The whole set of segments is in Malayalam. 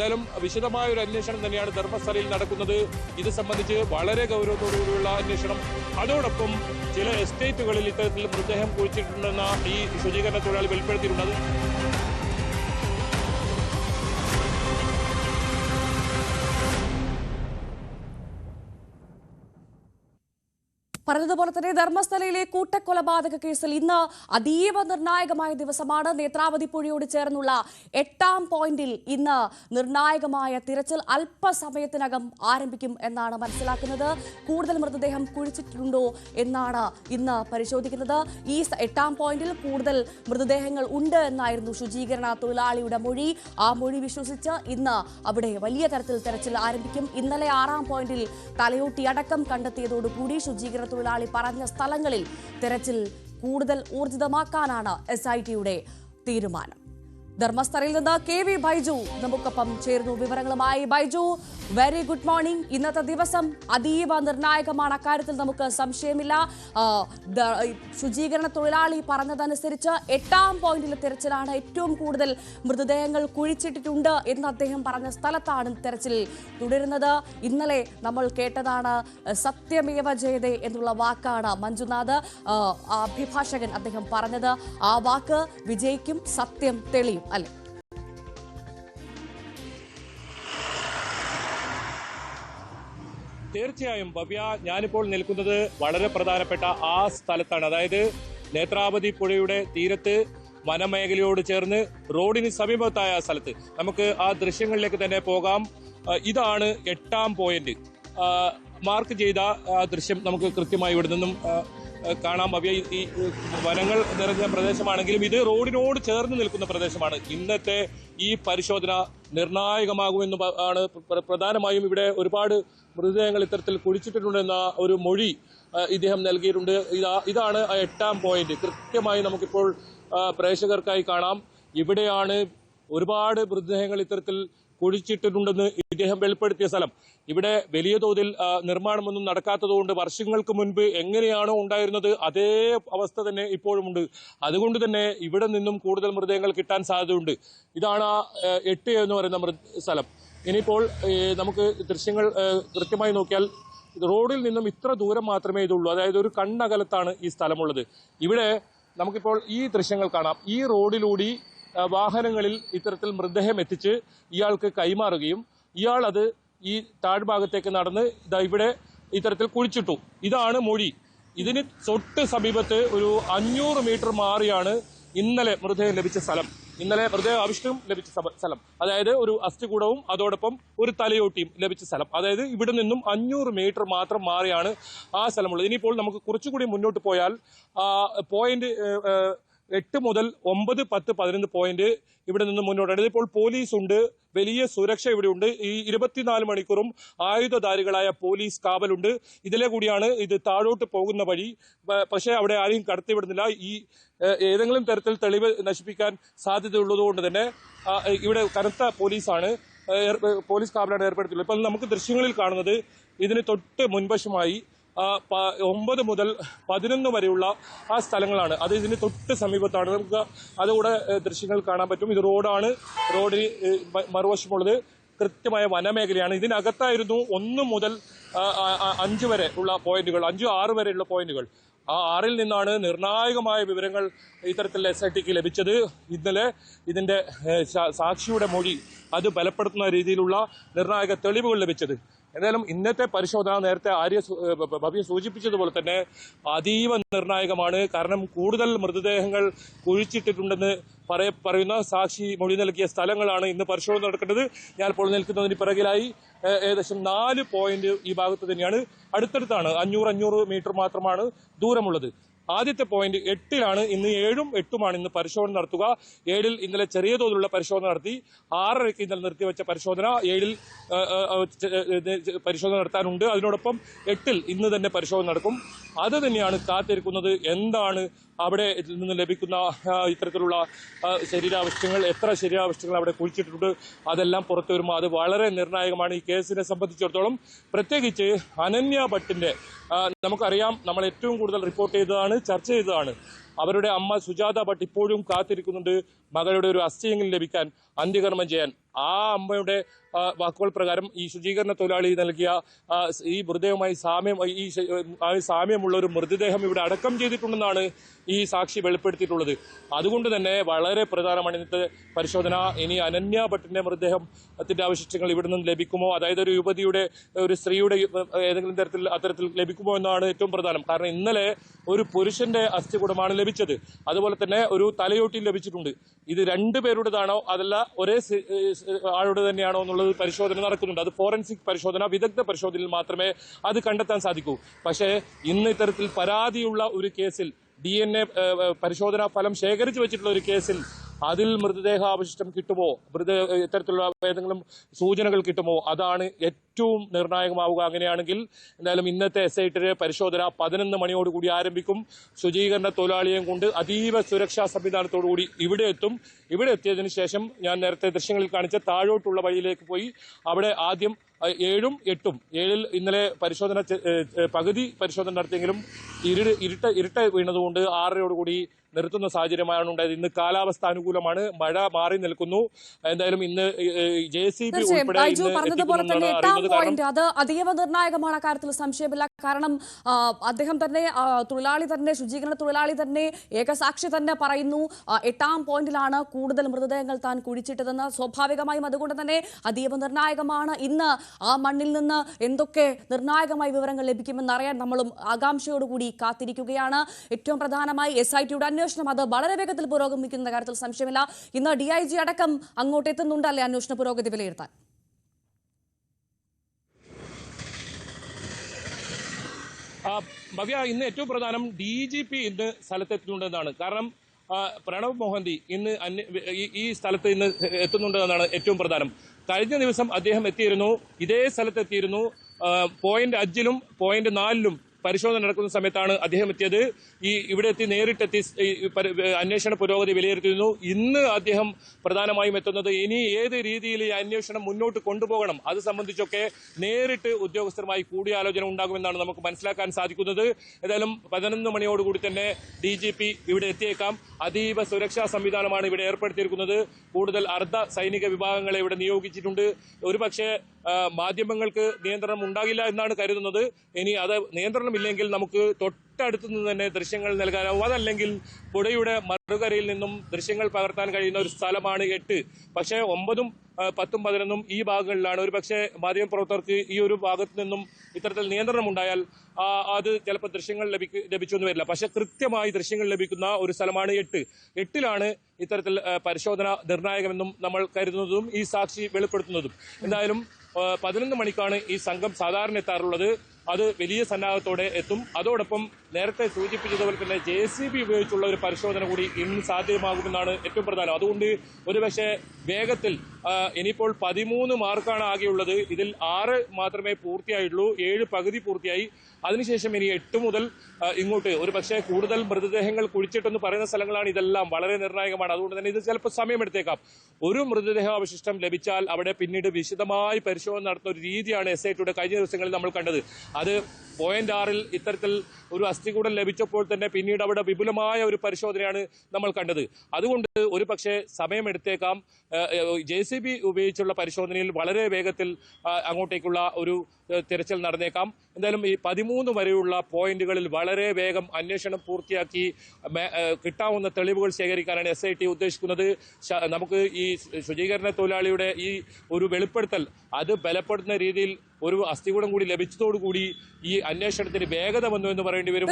എന്തായാലും വിശദമായ ഒരു അന്വേഷണം തന്നെയാണ് ധർമ്മസ്ഥലയിൽ നടക്കുന്നത്. ഇത് സംബന്ധിച്ച് വളരെ ഗൗരവത്തോടുകൂടിയുള്ള അന്വേഷണം. അതോടൊപ്പം ചില എസ്റ്റേറ്റുകളിൽ ഇത്തരത്തിൽ മൃതദേഹം കുഴിച്ചിട്ടുണ്ടെന്ന ഈ ശുചീകരണ തൊഴിലാളി വെളിപ്പെടുത്തിയിട്ടുണ്ട്. പറഞ്ഞതുപോലെ തന്നെ ധർമ്മസ്ഥലയിലെ കൂട്ടക്കൊലപാതക കേസിൽ ഇന്ന് അതീവ നിർണായകമായ ദിവസമാണ്. നേത്രാവതി പുഴയോട് ചേർന്നുള്ള 8ാം പോയിന്റിൽ ഇന്ന് നിർണായകമായ തിരച്ചിൽ അല്പസമയത്തിനകം ആരംഭിക്കും എന്നാണ് മനസ്സിലാക്കുന്നത്. കൂടുതൽ മൃതദേഹം കുഴിച്ചിട്ടുണ്ടോ എന്നാണ് ഇന്ന് പരിശോധിക്കുന്നത്. ഈ 8ാം പോയിന്റിൽ കൂടുതൽ മൃതദേഹങ്ങൾ ഉണ്ട് എന്നായിരുന്നു ശുചീകരണ തൊഴിലാളിയുടെ മൊഴി. ആ മൊഴി വിശ്വസിച്ച് ഇന്ന് അവിടെ വലിയ തരത്തിൽ തെരച്ചിൽ ആരംഭിക്കും. ഇന്നലെ 6ാം പോയിന്റിൽ തലയോട്ടി അടക്കം കണ്ടെത്തിയതോടുകൂടി ശുചീകരണ തൊഴിലാളി പറഞ്ഞ സ്ഥലങ്ങളിൽ തെരച്ചിൽ കൂടുതൽ ഊർജിതമാക്കാനാണ് SITയുടെ തീരുമാനം. ധർമ്മസ്ഥലയിൽ നിന്ന് KV ബൈജു നമുക്കൊപ്പം ചേരുന്നു വിവരങ്ങളുമായി. Baiju, very good morning. ഇന്നത്തെ ദിവസം അതീവ നിർണായകമാണ്, അക്കാര്യത്തിൽ നമുക്ക് സംശയമില്ല. ശുചീകരണ തൊഴിലാളി പറഞ്ഞതനുസരിച്ച് 8ാം പോയിന്റിലെ തെരച്ചിലാണ്. ഏറ്റവും കൂടുതൽ മൃതദേഹങ്ങൾ കുഴിച്ചിട്ടിട്ടുണ്ട് എന്ന് അദ്ദേഹം പറഞ്ഞ സ്ഥലത്താണ് തെരച്ചിൽ തുടരുന്നത്. ഇന്നലെ നമ്മൾ കേട്ടതാണ് സത്യമേവ ജയതേ എന്നുള്ള വാക്കാണ് മഞ്ജുനാഥ് അഭിഭാഷകൻ അദ്ദേഹം പറഞ്ഞത്. ആ വാക്ക് വിജയിക്കും, സത്യം തെളിയും അല്ലെ? തീർച്ചയായും ഭവ്യ, ഞാനിപ്പോൾ നിൽക്കുന്നത് വളരെ പ്രധാനപ്പെട്ട ആ സ്ഥലത്താണ്. അതായത് നേത്രാവതി പുഴയുടെ തീരത്ത് വനമേഖലയോട് ചേർന്ന് റോഡിന് സമീപത്തായ സ്ഥലത്ത്. നമുക്ക് ആ ദൃശ്യങ്ങളിലേക്ക് തന്നെ പോകാം. ഇതാണ് 8ാം പോയിന്റ്. മാർക്ക് ചെയ്ത ദൃശ്യം നമുക്ക് കൃത്യമായി ഇവിടെ നിന്നും കാണാം. ഭവ്യ, ഈ വനങ്ങൾ നിറഞ്ഞ പ്രദേശമാണെങ്കിലും ഇത് റോഡിനോട് ചേർന്ന് നിൽക്കുന്ന പ്രദേശമാണ്. ഇന്നത്തെ ഈ പരിശോധന നിർണായകമാകുമെന്ന് ആണ്. പ്രധാനമായും ഇവിടെ ഒരുപാട് മൃതദേഹങ്ങൾ ഇത്തരത്തിൽ കുഴിച്ചിട്ടുണ്ടെന്ന ഒരു മൊഴി ഇദ്ദേഹം നൽകിയിട്ടുണ്ട്. ഇതാണ് 8ാം പോയിന്റ്. കൃത്യമായി നമുക്കിപ്പോൾ പ്രേക്ഷകർക്കായി കാണാം. ഇവിടെയാണ് ഒരുപാട് മൃതദേഹങ്ങൾ ഇത്തരത്തിൽ കുഴിച്ചിട്ടിട്ടുണ്ടെന്ന് ഇദ്ദേഹം വെളിപ്പെടുത്തിയ സ്ഥലം. ഇവിടെ വലിയ തോതിൽ നിർമ്മാണമൊന്നും നടക്കാത്തതുകൊണ്ട് വർഷങ്ങൾക്ക് മുൻപ് എങ്ങനെയാണോ ഉണ്ടായിരുന്നത് അതേ അവസ്ഥ തന്നെ ഇപ്പോഴുമുണ്ട്. അതുകൊണ്ട് തന്നെ ഇവിടെ നിന്നും കൂടുതൽ മൃതദേഹങ്ങൾ കിട്ടാൻ സാധ്യതയുണ്ട്. ഇതാണ് ആ 8 എന്ന് പറയുന്ന സ്ഥലം. ഇനിയിപ്പോൾ നമുക്ക് ദൃശ്യങ്ങൾ കൃത്യമായി നോക്കിയാൽ റോഡിൽ നിന്നും ഇത്ര ദൂരം മാത്രമേ ഇതുള്ളൂ. അതായത് ഒരു കണ്ണകലത്താണ് ഈ സ്ഥലമുള്ളത്. ഇവിടെ നമുക്കിപ്പോൾ ഈ ദൃശ്യങ്ങൾ കാണാം. ഈ റോഡിലൂടെ വാഹനങ്ങളിൽ ഇത്തരത്തിൽ മൃതദേഹം എത്തിച്ച് ഇയാൾക്ക് കൈമാറുകയും ഇയാൾ അത് ഈ താഴ്ഭാഗത്തേക്ക് നടന്ന് ഇവിടെ ഇത്തരത്തിൽ കുഴിച്ചിട്ടു. ഇതാണ് മൊഴി. ഇതിന് തൊട്ട് സമീപത്ത് ഒരു 500 മീറ്റർ മാറിയാണ് ഇന്നലെ മൃതദേഹം ലഭിച്ച സ്ഥലം. ഇന്നലെ മൃതദേഹ അവശിഷ്ടം ലഭിച്ച സ്ഥലം, അതായത് ഒരു അസ്ഥികൂടവും അതോടൊപ്പം ഒരു തലയോട്ടിയും ലഭിച്ച സ്ഥലം. അതായത് ഇവിടെ നിന്നും 500 മീറ്റർ മാത്രം മാറിയാണ് ആ സ്ഥലമുള്ളത്. ഇനിയിപ്പോൾ നമുക്ക് കുറച്ചുകൂടി മുന്നോട്ട് പോയാൽ പോയിന്റ് 8 മുതൽ 9, 10, 11 പോയിന്റ് ഇവിടെ നിന്ന് മുന്നോട്ടാണ്. ഇപ്പോൾ പോലീസ് ഉണ്ട്, വലിയ സുരക്ഷ ഇവിടെ ഉണ്ട്. ഈ 24 മണിക്കൂറും ആയുധധാരികളായ പോലീസ് കാവലുണ്ട്. ഇതിലെ കൂടിയാണ് ഇത് താഴോട്ട് പോകുന്ന വഴി. പക്ഷേ അവിടെ ആരെയും കടത്തിവിടുന്നില്ല. ഈ ഏതെങ്കിലും തരത്തിൽ തെളിവ് നശിപ്പിക്കാൻ സാധ്യതയുള്ളതുകൊണ്ട് തന്നെ ഇവിടെ കനത്ത പോലീസ് കാവലാണ് ഏർപ്പെടുത്തിയുള്ളത്. ഇപ്പോൾ നമുക്ക് ദൃശ്യങ്ങളിൽ കാണുന്നത് ഇതിന് തൊട്ട് മുൻവശമായി 9 മുതൽ 11 വരെയുള്ള ആ സ്ഥലങ്ങളാണ്. അത് ഇതിന് തൊട്ട് സമീപത്താണ്. നമുക്ക് അതുകൂടെ ദൃശ്യങ്ങൾ കാണാൻ പറ്റും. ഇത് റോഡാണ്. റോഡിന് മറുവശമുള്ളത് കൃത്യമായ വനമേഖലയാണ്. ഇതിനകത്തായിരുന്നു 1 മുതൽ 5 വരെ ഉള്ള പോയിന്റുകൾ, 5, 6 വരെയുള്ള പോയിന്റുകൾ. ആ 6ൽ നിന്നാണ് നിർണായകമായ വിവരങ്ങൾ ഇത്തരത്തിൽ SITക്ക് ലഭിച്ചത്. ഇന്നലെ ഇതിന്റെ സാക്ഷിയുടെ മൊഴി അത് ബലപ്പെടുത്തുന്ന രീതിയിലുള്ള നിർണായക തെളിവുകൾ ലഭിച്ചത്. എന്തായാലും ഇന്നത്തെ പരിശോധന നേരത്തെ ഭവ്യ സൂചിപ്പിച്ചതുപോലെ തന്നെ അതീവ നിർണായകമാണ്. കാരണം കൂടുതൽ മൃതദേഹങ്ങൾ കുഴിച്ചിട്ടിട്ടുണ്ടെന്ന് പറയുന്ന സാക്ഷി മൊഴി നൽകിയ സ്ഥലങ്ങളാണ് ഇന്ന് പരിശോധന നടക്കേണ്ടത്. ഞാൻ ഇപ്പോൾ നിൽക്കുന്നതിന് പിറകിലായി ഏകദേശം 4 പോയിന്റ് ഈ ഭാഗത്ത് തന്നെയാണ്. അടുത്തടുത്താണ്. 500 മീറ്റർ മാത്രമാണ് ദൂരമുള്ളത്. ആദ്യത്തെ പോയിന്റ് 8ലാണ്. ഇന്ന് 7ഉം 8ഉമാണ് ഇന്ന് പരിശോധന നടത്തുക. 7ൽ ഇന്നലെ ചെറിയ തോതിലുള്ള പരിശോധന നടത്തി. 6:30 ഇന്നലെ നിർത്തിവെച്ച പരിശോധന 7ൽ പരിശോധന നടത്താനുണ്ട്. അതിനോടൊപ്പം 8ൽ ഇന്ന് തന്നെ പരിശോധന നടക്കും. അത് തന്നെയാണ് കാത്തിരിക്കുന്നത്. എന്താണ് അവിടെ നിന്ന് ലഭിക്കുന്ന ഇത്തരത്തിലുള്ള ശരീരാവശിഷ്ടങ്ങൾ, എത്ര ശരീരാവശിഷ്ടങ്ങൾ അവിടെ കുഴിച്ചിട്ടുണ്ട്, അതെല്ലാം പുറത്തു വരുമ്പോൾ അത് വളരെ നിർണായകമാണ് ഈ കേസിനെ സംബന്ധിച്ചിടത്തോളം. പ്രത്യേകിച്ച് അനന്യ ഭട്ടിന്റെ നമുക്കറിയാം, നമ്മൾ ഏറ്റവും കൂടുതൽ റിപ്പോർട്ട് ചെയ്തതാണ്, ചർച്ച ചെയ്തതാണ്. അവരുടെ അമ്മ സുജാത ഭട്ട് ഇപ്പോഴും കാത്തിരിക്കുന്നുണ്ട് മകളുടെ ഒരു അസ്ഥിയെങ്കിലും ലഭിക്കാൻ, അന്ത്യകർമ്മം ചെയ്യാൻ. ആ അമ്മയുടെ വാക്കുകൾ പ്രകാരം ഈ ശുചീകരണ തൊഴിലാളി നൽകിയ ഈ മൃതദേഹവുമായി സാമ്യമുള്ള ഒരു മൃതദേഹം ഇവിടെ അടക്കം ചെയ്തിട്ടുണ്ടെന്നാണ് ഈ സാക്ഷി വെളിപ്പെടുത്തിയിട്ടുള്ളത്. അതുകൊണ്ട് തന്നെ വളരെ പ്രധാനമാണ് ഇന്നത്തെ പരിശോധന. ഇനി അനന്യ ഭട്ടിന്റെ മൃതദേഹത്തിന്റെ അവശിഷ്ടങ്ങൾ ഇവിടെ നിന്ന് ലഭിക്കുമോ, അതായത് ഒരു യുവതിയുടെ, ഒരു സ്ത്രീയുടെ ഏതെങ്കിലും തരത്തിൽ അത്തരത്തിൽ ലഭിക്കുമോ എന്നാണ് ഏറ്റവും പ്രധാനം. കാരണം ഇന്നലെ ഒരു പുരുഷന്റെ അസ്ഥികൂടമാണ് ലഭിച്ചത്, അതുപോലെ തന്നെ ഒരു തലയോട്ടി ലഭിച്ചിട്ടുണ്ട്. ഇത് രണ്ടുപേരുടേതാണോ അതല്ല ഒരേ ആളുടെ തന്നെയാണോ എന്നുള്ളത് പരിശോധന നടക്കുന്നുണ്ട്. അത് ഫോറൻസിക് പരിശോധന, വിദഗ്ധ പരിശോധനയിൽ മാത്രമേ അത് കണ്ടെത്താൻ സാധിക്കൂ. പക്ഷേ ഇന്ന് ഇത്തരത്തിൽ പരാതിയുള്ള ഒരു കേസിൽ, DNA പരിശോധനാ ഫലം ശേഖരിച്ചു വെച്ചിട്ടുള്ള ഒരു കേസിൽ അതിൽ മൃതദേഹാവശിഷ്ടം കിട്ടുമോ, ഇത്തരത്തിലുള്ള ഏതെങ്കിലും സൂചനകൾ കിട്ടുമോ, അതാണ് ഏറ്റവും നിർണായകമാവുക. അങ്ങനെയാണെങ്കിൽ എന്തായാലും ഇന്നത്തെ SIT പരിശോധന 11 മണിയോടുകൂടി ആരംഭിക്കും. ശുചീകരണ തൊഴിലാളിയെയും കൊണ്ട് അതീവ സുരക്ഷാ സംവിധാനത്തോടുകൂടി ഇവിടെ എത്തും. ഇവിടെ എത്തിയതിനു ശേഷം ഞാൻ നേരത്തെ ദൃശ്യങ്ങളിൽ കാണിച്ച താഴോട്ടുള്ള വഴിയിലേക്ക് പോയി അവിടെ ആദ്യം 7ഉം 8ഉം 7ൽ ഇന്നലെ പരിശോധന പകുതി പരിശോധന നടത്തിയെങ്കിലും ഇരുട്ട വീണതുകൊണ്ട് 6:30യോടുകൂടി നിർത്തുന്ന സാഹചര്യമാണ് ഉണ്ടായത്. ഇന്ന് കാലാവസ്ഥ അനുകൂലമാണ്, മഴ മാറി നിൽക്കുന്നു. എന്തായാലും ഇന്ന് JCB പറഞ്ഞതുപോലെ തന്നെ 8ാം പോയിന്റ് അത് അതീവ നിർണായകമാണ്. കാര്യത്തിൽ സംശയമില്ല. കാരണം അദ്ദേഹം തന്നെ, ശുചീകരണ തൊഴിലാളി തന്നെ, ഏകസാക്ഷി തന്നെ പറയുന്നു 8ാം പോയിന്റിലാണ് കൂടുതൽ മൃതദേഹങ്ങൾ താൻ കുഴിച്ചിട്ടതെന്ന്. സ്വാഭാവികമായും അതുകൊണ്ട് തന്നെ അതീവ നിർണായകമാണ്. ഇന്ന് ആ മണ്ണിൽ നിന്ന് എന്തൊക്കെ നിർണായകമായ വിവരങ്ങൾ ലഭിക്കുമെന്ന് അറിയാൻ നമ്മളും ആകാംക്ഷയോടുകൂടി കാത്തിരിക്കുകയാണ്. ഏറ്റവും പ്രധാനമായി SITയുടെ അന്വേഷണം അത് വളരെ വേഗത്തിൽ പുരോഗമിക്കുന്ന കാര്യത്തിൽ സംശയമില്ല. ഇന്ന് DIG അടക്കം അങ്ങോട്ട് എത്തുന്നുണ്ടല്ലേ അന്വേഷണ പുരോഗതി വിലയിരുത്താൻ? ഭവ്യ, ഇന്ന് ഏറ്റവും പ്രധാനം DGP ഇന്ന് സ്ഥലത്തെത്തുന്നുണ്ടെന്നാണ്. കാരണം പ്രണവ് മൊഹന്തി ഇന്ന് ഈ സ്ഥലത്ത് ഇന്ന് എത്തുന്നുണ്ടെന്നാണ് ഏറ്റവും പ്രധാനം. കഴിഞ്ഞ ദിവസം അദ്ദേഹം എത്തിയിരുന്നു, ഇതേ സ്ഥലത്തെത്തിയിരുന്നു. പോയിന്റ് 5ലും പോയിന്റ് 4ലും പരിശോധന നടക്കുന്ന സമയത്താണ് അദ്ദേഹം എത്തിയത്. ഇവിടെ എത്തി നേരിട്ടെത്തി അന്വേഷണ പുരോഗതി വിലയിരുത്തിയിരുന്നു. ഇന്ന് അദ്ദേഹം പ്രധാനമായും എത്തുന്നത് ഇനി ഏത് രീതിയിൽ ഈ അന്വേഷണം മുന്നോട്ട് കൊണ്ടുപോകണം അത് സംബന്ധിച്ചൊക്കെ നേരിട്ട് ഉദ്യോഗസ്ഥരുമായി കൂടിയാലോചന ഉണ്ടാകുമെന്നാണ് നമുക്ക് മനസ്സിലാക്കാൻ സാധിക്കുന്നത്. ഏതായാലും 11 മണിയോടുകൂടി തന്നെ DGP ഇവിടെ എത്തിയേക്കാം. അതീവ സുരക്ഷാ സംവിധാനമാണ് ഇവിടെ ഏർപ്പെടുത്തിയിരിക്കുന്നത്. കൂടുതൽ അർദ്ധ സൈനിക വിഭാഗങ്ങളെ ഇവിടെ നിയോഗിച്ചിട്ടുണ്ട്. ഒരുപക്ഷെ മാധ്യമങ്ങൾക്ക് നിയന്ത്രണം ഉണ്ടാകില്ല എന്നാണ് കരുതുന്നത്. ഇനി അത് നിയന്ത്രണമില്ലെങ്കിൽ നമുക്ക് തൊട്ടടുത്തു നിന്ന് തന്നെ ദൃശ്യങ്ങൾ നൽകാനാവും. അതല്ലെങ്കിൽ പുഴയുടെ മറുകരയിൽ നിന്നും ദൃശ്യങ്ങൾ പകർത്താൻ കഴിയുന്ന ഒരു സ്ഥലമാണ് 8. പക്ഷേ 9ഉം 10ഉം 11ഉം ഈ ഭാഗങ്ങളിലാണ്. ഒരു പക്ഷേ മാധ്യമപ്രവർത്തകർക്ക് ഈ ഒരു ഭാഗത്തു നിന്നും ഇത്തരത്തിൽ നിയന്ത്രണം ഉണ്ടായാൽ അത് ചിലപ്പോൾ ദൃശ്യങ്ങൾ ലഭിച്ചൊന്നും വരില്ല. പക്ഷെ കൃത്യമായി ദൃശ്യങ്ങൾ ലഭിക്കുന്ന ഒരു സ്ഥലമാണ് 8. 8ലാണ് ഇത്തരത്തിൽ പരിശോധന നിർണായകമെന്നും നമ്മൾ കരുതുന്നതും ഈ സാക്ഷി വെളിപ്പെടുത്തുന്നതും. എന്തായാലും 11 മണിക്കാണ് ഈ സംഘം സാധാരണ എത്താറുള്ളത്. അത് വലിയ സന്നാഹത്തോടെ എത്തും. അതോടൊപ്പം നേരത്തെ സൂചിപ്പിച്ചതുപോലെ തന്നെ JCB ഉപയോഗിച്ചുള്ള ഒരു പരിശോധന കൂടി ഇന്ന് സാധ്യമാകുമെന്നാണ് ഏറ്റവും പ്രധാനം. അതുകൊണ്ട് ഒരുപക്ഷെ വേഗത്തിൽ ഇനിയിപ്പോൾ 13 മാർക്കാണ് ആകെയുള്ളത്. ഇതിൽ 6 മാത്രമേ പൂർത്തിയായുള്ളൂ, 7 പകുതി പൂർത്തിയായി. അതിനുശേഷം ഇനി 8 മുതൽ ഇങ്ങോട്ട് ഒരു പക്ഷേ കൂടുതൽ മൃതദേഹങ്ങൾ കുഴിച്ചിട്ടെന്ന് പറയുന്ന സ്ഥലങ്ങളാണ്. ഇതെല്ലാം വളരെ നിർണായകമാണ്. അതുകൊണ്ട് തന്നെ ഇത് ചിലപ്പോൾ സമയമെടുത്തേക്കാം. ഒരു മൃതദേഹാവശിഷ്ടം ലഭിച്ചാൽ അവിടെ പിന്നീട് വിശദമായി പരിശോധന നടത്തുന്ന ഒരു രീതിയാണ് SITയുടെ കഴിഞ്ഞ ദിവസങ്ങളിൽ നമ്മൾ കണ്ടത്. അത് പോയിന്റ് 6ൽ ഇത്തരത്തിൽ ഒരു അസ്ഥികൂടം ലഭിച്ചപ്പോൾ തന്നെ പിന്നീട് അവിടെ വിപുലമായ ഒരു പരിശോധനയാണ് നമ്മൾ കണ്ടത്. അതുകൊണ്ട് ഒരു പക്ഷേ സമയമെടുത്തേക്കാം. JCB ഉപയോഗിച്ചുള്ള പരിശോധനയിൽ വളരെ വേഗത്തിൽ അങ്ങോട്ടേക്കുള്ള ഒരു തിരച്ചിൽ നടന്നേക്കാം. എന്തായാലും ഈ 13 വരെയുള്ള പോയിന്റുകളിൽ വളരെ വേഗം അന്വേഷണം പൂർത്തിയാക്കി കിട്ടാവുന്ന തെളിവുകൾ ശേഖരിക്കാനാണ് SIT ഉദ്ദേശിക്കുന്നത്. നമുക്ക് ഈ ശുചീകരണ തൊഴിലാളിയുടെ ഈ ഒരു വെളിപ്പെടുത്തൽ അത് ബലപ്പെടുത്തുന്ന രീതിയിൽ ഒരു അസ്ഥികൂടം കൂടി ലഭിച്ചതോടുകൂടി ഈ അന്വേഷണത്തിന് വേഗത വന്നു എന്ന് പറയേണ്ടി വരും.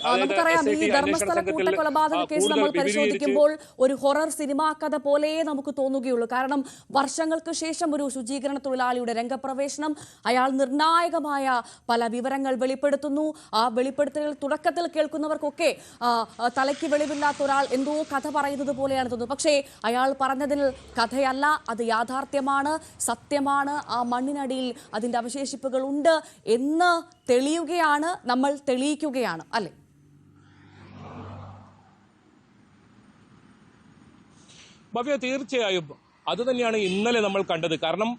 നമുക്കറിയാം, ഈ ധർമ്മസ്ഥല കൂട്ടക്കൊലപാതക കേസ് നമ്മൾ പരിശോധിക്കുമ്പോൾ ഒരു ഹൊറർ സിനിമാ കഥ പോലെ നമുക്ക് തോന്നുകയുള്ളൂ. കാരണം വർഷങ്ങൾക്ക് ശേഷം ഒരു ശുചീകരണ തൊഴിലാളിയുടെ രംഗപ്രവേശനം, അയാൾ നിർണായകമായ പല വിവരങ്ങൾ വെളിപ്പെടുത്തുന്നു. ആ വെളിപ്പെടുത്തൽ തുടക്കത്തിൽ കേൾക്കുന്നവർക്കൊക്കെ തലയ്ക്ക് വെളിവില്ലാത്ത ഒരാൾ എന്തോ കഥ പറയുന്നത് പോലെയാണ് തോന്നുന്നത്. പക്ഷേ അയാൾ പറഞ്ഞതിൽ കഥയല്ല, അത് യാഥാർത്ഥ്യമാണ്, സത്യമാണ്. ആ മണ്ണിനടിയിൽ അതിന്റെ അവശേഷിപ്പുകൾ ഉണ്ട് എന്ന് തെളിയുകയാണ്, നമ്മൾ തെളിയിക്കുകയാണ്, അല്ലെ? ഭവ്യ, തീർച്ചയായും അത് തന്നെയാണ് ഇന്നലെ നമ്മൾ കണ്ടത്. കാരണം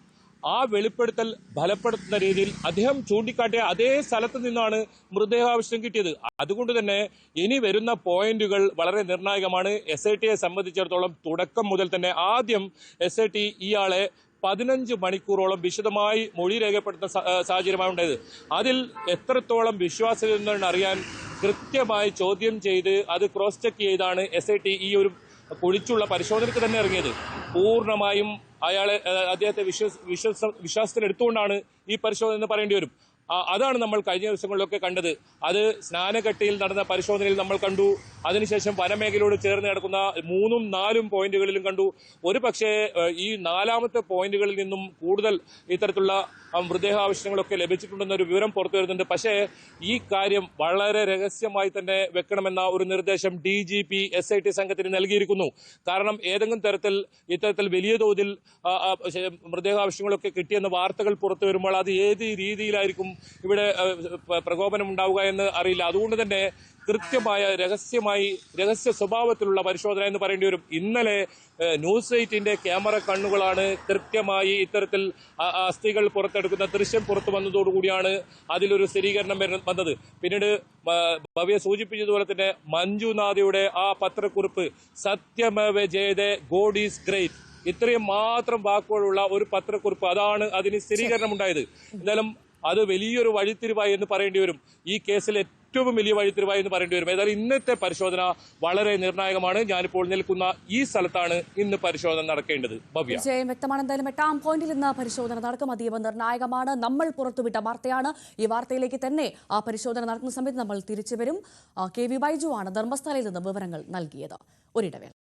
ആ വെളിപ്പെടുത്തൽ ഫലപ്പെടുത്തുന്ന രീതിയിൽ അദ്ദേഹം ചൂണ്ടിക്കാട്ടിയ അതേ സ്ഥലത്ത് നിന്നാണ് മൃതദേഹാവശിഷ്ടം കിട്ടിയത്. അതുകൊണ്ട് തന്നെ ഇനി വരുന്ന പോയിന്റുകൾ വളരെ നിർണായകമാണ്. SIT സംബന്ധിച്ചിടത്തോളം തുടക്കം മുതൽ തന്നെ ആദ്യം SIT ഇയാളെ 15 മണിക്കൂറോളം വിശദമായി മൊഴി രേഖപ്പെടുത്തുന്ന സാഹചര്യമാണ് ഉണ്ടായത്. അതിൽ എത്രത്തോളം വിശ്വാസ്യത അറിയാൻ കൃത്യമായി ചോദ്യം ചെയ്ത് അത് ക്രോസ് ചെക്ക് ചെയ്താണ് SIT ഈ ഒരു കുഴിച്ചുള്ള പരിശോധനയ്ക്ക് തന്നെ ഇറങ്ങിയത്. പൂർണ്ണമായും അദ്ദേഹത്തെ വിശ്വാസത്തിലെടുത്തുകൊണ്ടാണ് ഈ പരിശോധന എന്ന് പറയേണ്ടി വരും. അതാണ് നമ്മൾ കഴിഞ്ഞ ദിവസങ്ങളിലൊക്കെ കണ്ടത്. അത് സ്നാനഘട്ടയിൽ നടന്ന പരിശോധനയിൽ നമ്മൾ കണ്ടു. അതിനുശേഷം വനമേഖലയോട് ചേർന്ന് കിടക്കുന്ന 3ഉം 4ഉം പോയിന്റുകളിലും കണ്ടു. ഒരു പക്ഷേ ഈ 4ാമത്തെ പോയിന്റുകളിൽ നിന്നും കൂടുതൽ ഇത്തരത്തിലുള്ള മൃതദേഹാവശിഷ്ടങ്ങളൊക്കെ ലഭിച്ചിട്ടുണ്ടെന്നൊരു വിവരം പുറത്തു വരുന്നുണ്ട്. പക്ഷേ ഈ കാര്യം വളരെ രഹസ്യമായി തന്നെ വെക്കണമെന്ന ഒരു നിർദ്ദേശം DGP SIT സംഘത്തിന് നൽകിയിരിക്കുന്നു. കാരണം ഏതെങ്കിലും ഇത്തരത്തിൽ വലിയ തോതിൽ മൃതദേഹാവശിഷ്ടങ്ങളൊക്കെ കിട്ടിയെന്ന വാർത്തകൾ പുറത്തു വരുമ്പോൾ അത് ഏത് രീതിയിലായിരിക്കും ഇവിടെ പ്രകോപനം ഉണ്ടാവുക എന്ന് അറിയില്ല. അതുകൊണ്ട് തന്നെ കൃത്യമായ രഹസ്യ സ്വഭാവത്തിലുള്ള പരിശോധന എന്ന് പറയേണ്ടി വരും. ഇന്നലെ ന്യൂസ് 8ന്റെ ക്യാമറ കണ്ണുകളാണ് കൃത്യമായി ഇത്തരത്തിൽ അസ്ഥികൾ പുറത്തെടുക്കുന്ന ദൃശ്യം പുറത്തു വന്നതോടുകൂടിയാണ് അതിലൊരു സ്ഥിരീകരണം വന്നത്. പിന്നീട് ഭവ്യ സൂചിപ്പിച്ചതുപോലെ തന്നെ മഞ്ജുനാഥയുടെ ആ പത്രക്കുറിപ്പ് സത്യമേവ ജയതേ ഗോഡ് ഈസ് ഗ്രേറ്റ്, ഇത്രയും മാത്രം വാക്കുകളുള്ള ഒരു പത്രക്കുറിപ്പ്, അതാണ് അതിന് സ്ഥിരീകരണം ഉണ്ടായത്. എന്തായാലും അത് വലിയൊരു വഴിത്തിരിവായി എന്ന് പറയേണ്ടി വരും. ഈ കേസിൽ ഏറ്റവും വലിയ വഴിത്തിരിവായി എന്ന് പറയേണ്ടി വരും. ഏതായാലും ഇന്നത്തെ പരിശോധന വളരെ നിർണായകമാണ്. ഞാനിപ്പോൾ നിൽക്കുന്ന ഈ സ്ഥലത്താണ് ഇന്ന് പരിശോധന നടക്കേണ്ടത്. ഭവ്യ, വ്യക്തമാണ്. എന്തായാലും 8ാം പോയിന്റിൽ ഇന്ന് പരിശോധന നടക്കും. അതീവ നിർണായകമാണ്. നമ്മൾ പുറത്തുവിട്ട വാർത്തയാണ്. ഈ വാർത്തയിലേക്ക് തന്നെ ആ പരിശോധന നടക്കുന്ന സമയത്ത് നമ്മൾ തിരിച്ചു വരും. KV ബൈജു ആണ് ധർമ്മസ്ഥലയിൽ നിന്ന് വിവരങ്ങൾ നൽകിയത്. ഒരിടവേള.